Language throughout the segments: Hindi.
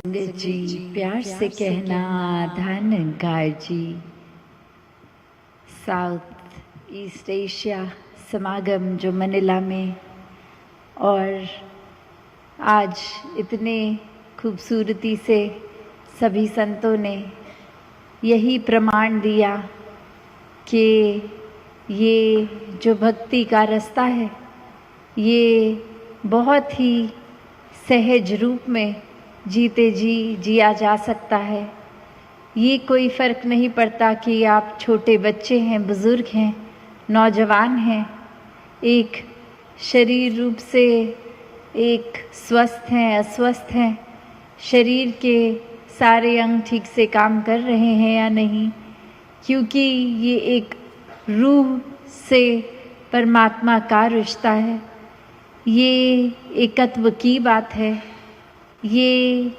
संगत जी, प्यार से कहना धनकार जी। साउथ ईस्ट एशिया समागम जो मनीला में, और आज इतने खूबसूरती से सभी संतों ने यही प्रमाण दिया कि ये जो भक्ति का रास्ता है ये बहुत ही सहज रूप में जीते जी जिया जा सकता है। ये कोई फ़र्क नहीं पड़ता कि आप छोटे बच्चे हैं, बुज़ुर्ग हैं, नौजवान हैं, एक शरीर रूप से एक स्वस्थ हैं, अस्वस्थ हैं, शरीर के सारे अंग ठीक से काम कर रहे हैं या नहीं, क्योंकि ये एक रूह से परमात्मा का रिश्ता है। ये एकत्व की बात है, ये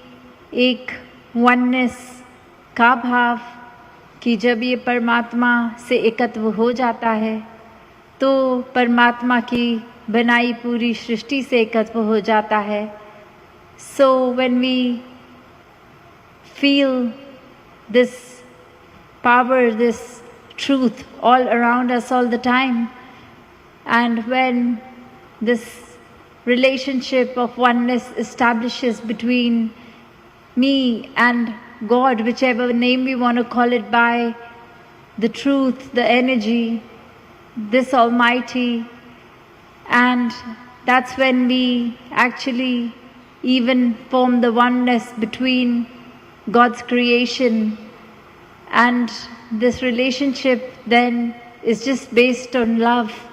एक वननेस का भाव कि जब ये परमात्मा से एकत्व हो जाता है तो परमात्मा की बनाई पूरी सृष्टि से एकत्व हो जाता है। So when we feel this power, this truth all around us all the time, and when this relationship of oneness establishes between me and God, whichever name we want to call it by, the truth, the energy, this Almighty, and that's when we actually even form the oneness between God's creation, and this relationship then is just based on love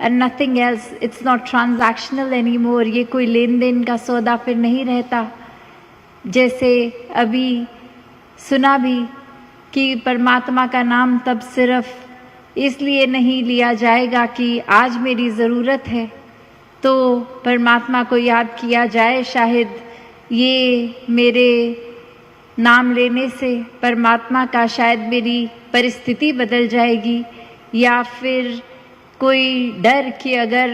and nothing else. It's not transactional anymore. ये कोई लेन देन का सौदा फिर नहीं रहता। जैसे अभी सुना भी कि परमात्मा का नाम तब सिर्फ इसलिए नहीं लिया जाएगा कि आज मेरी ज़रूरत है तो परमात्मा को याद किया जाए। शायद ये मेरे नाम लेने से परमात्मा का शायद मेरी परिस्थिति बदल जाएगी, या फिर कोई डर कि अगर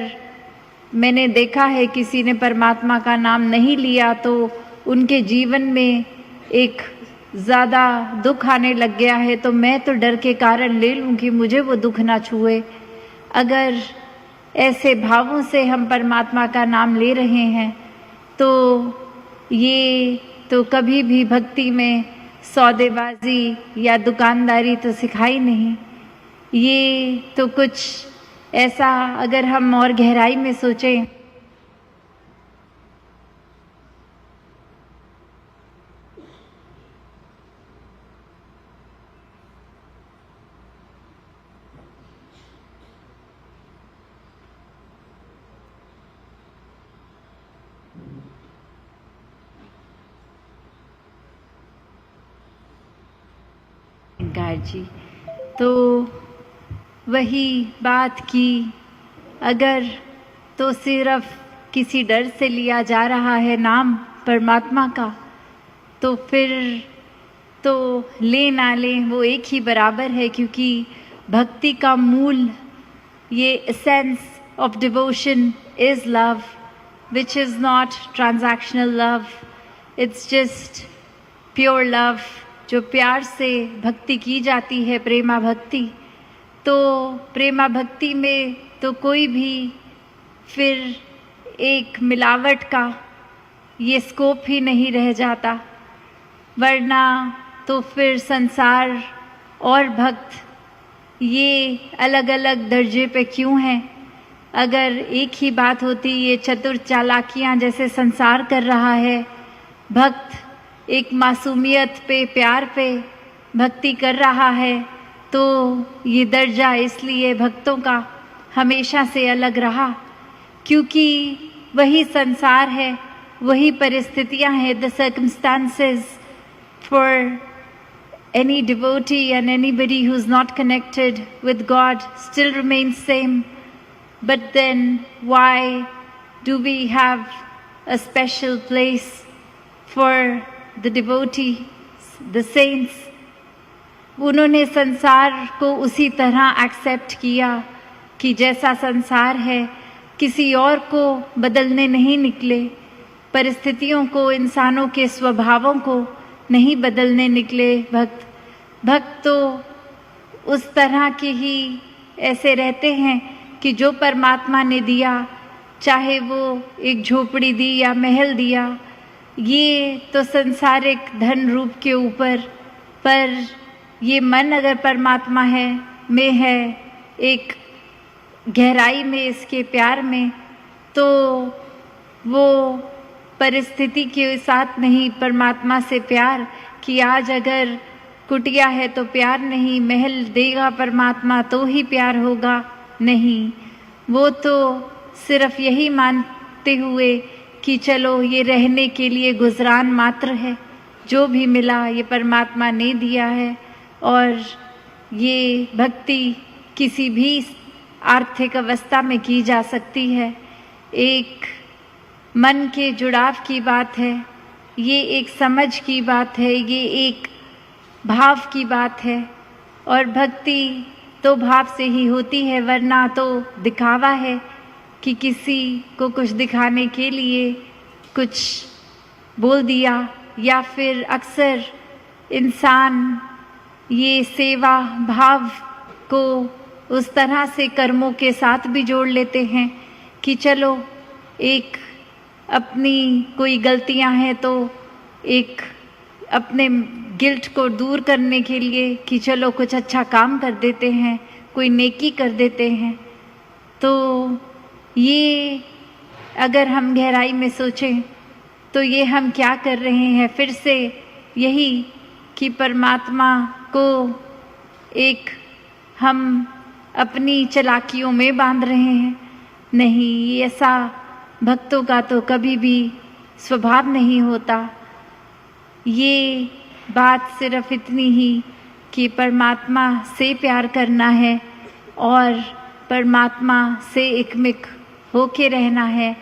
मैंने देखा है किसी ने परमात्मा का नाम नहीं लिया तो उनके जीवन में एक ज़्यादा दुख आने लग गया है, तो मैं तो डर के कारण ले लूँ कि मुझे वो दुख ना छुए। अगर ऐसे भावों से हम परमात्मा का नाम ले रहे हैं तो ये तो कभी भी भक्ति में सौदेबाजी या दुकानदारी तो सिखाई नहीं। ये तो कुछ ऐसा अगर हम और गहराई में सोचें जी, तो वही बात की अगर तो सिर्फ किसी डर से लिया जा रहा है नाम परमात्मा का, तो फिर तो ले ना ले वो एक ही बराबर है, क्योंकि भक्ति का मूल ये essence of devotion is love, which is not transactional love, it's just pure love, जो प्यार से भक्ति की जाती है, प्रेमा भक्ति। तो प्रेमा भक्ति में तो कोई भी फिर एक मिलावट का ये स्कोप ही नहीं रह जाता, वरना तो फिर संसार और भक्त ये अलग अलग दर्जे पे क्यों हैं। अगर एक ही बात होती, ये चतुर चालाकियाँ जैसे संसार कर रहा है, भक्त एक मासूमियत पे, प्यार पे भक्ति कर रहा है, तो ये दर्जा इसलिए भक्तों का हमेशा से अलग रहा, क्योंकि वही संसार है, वही परिस्थितियां हैं। The circumstances for any devotee and anybody who's not connected with God still remains same. But then why do we have a special place for the devotee, the saints? उन्होंने संसार को उसी तरह एक्सेप्ट किया कि जैसा संसार है, किसी और को बदलने नहीं निकले, परिस्थितियों को, इंसानों के स्वभावों को नहीं बदलने निकले भक्त। भक्त तो उस तरह के ही ऐसे रहते हैं कि जो परमात्मा ने दिया, चाहे वो एक झोपड़ी दी या महल दिया, ये तो संसारिक धन रूप के ऊपर, पर ये मन अगर परमात्मा में है, एक गहराई में, इसके प्यार में, तो वो परिस्थिति के साथ नहीं, परमात्मा से प्यार कि आज अगर कुटिया है तो प्यार नहीं, महल देगा परमात्मा तो ही प्यार होगा, नहीं। वो तो सिर्फ यही मानते हुए कि चलो ये रहने के लिए गुजरान मात्र है, जो भी मिला ये परमात्मा ने दिया है। और ये भक्ति किसी भी आर्थिक अवस्था में की जा सकती है। एक मन के जुड़ाव की बात है, ये एक समझ की बात है, ये एक भाव की बात है। और भक्ति तो भाव से ही होती है, वरना तो दिखावा है कि किसी को कुछ दिखाने के लिए कुछ बोल दिया, या फिर अक्सर इंसान ये सेवा भाव को उस तरह से कर्मों के साथ भी जोड़ लेते हैं कि चलो एक अपनी कोई गलतियां हैं तो एक अपने गिल्ट को दूर करने के लिए कि चलो कुछ अच्छा काम कर देते हैं, कोई नेकी कर देते हैं। तो ये अगर हम गहराई में सोचें तो ये हम क्या कर रहे हैं? फिर से यही कि परमात्मा को एक हम अपनी चालाकियों में बांध रहे हैं। नहीं, ऐसा भक्तों का तो कभी भी स्वभाव नहीं होता। ये बात सिर्फ इतनी ही कि परमात्मा से प्यार करना है और परमात्मा से एकमिक होके रहना है,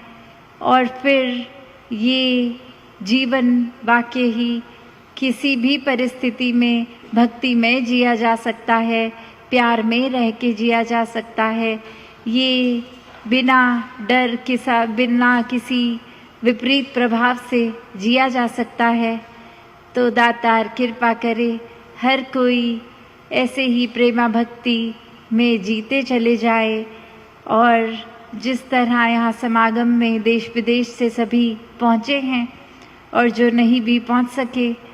और फिर ये जीवन वाकई ही किसी भी परिस्थिति में भक्ति में जिया जा सकता है, प्यार में रह के जिया जा सकता है। ये बिना डर के साथ, बिना किसी विपरीत प्रभाव से जिया जा सकता है। तो दातार कृपा करे हर कोई ऐसे ही प्रेमा भक्ति में जीते चले जाए। और जिस तरह यहाँ समागम में देश विदेश से सभी पहुँचे हैं, और जो नहीं भी पहुँच सके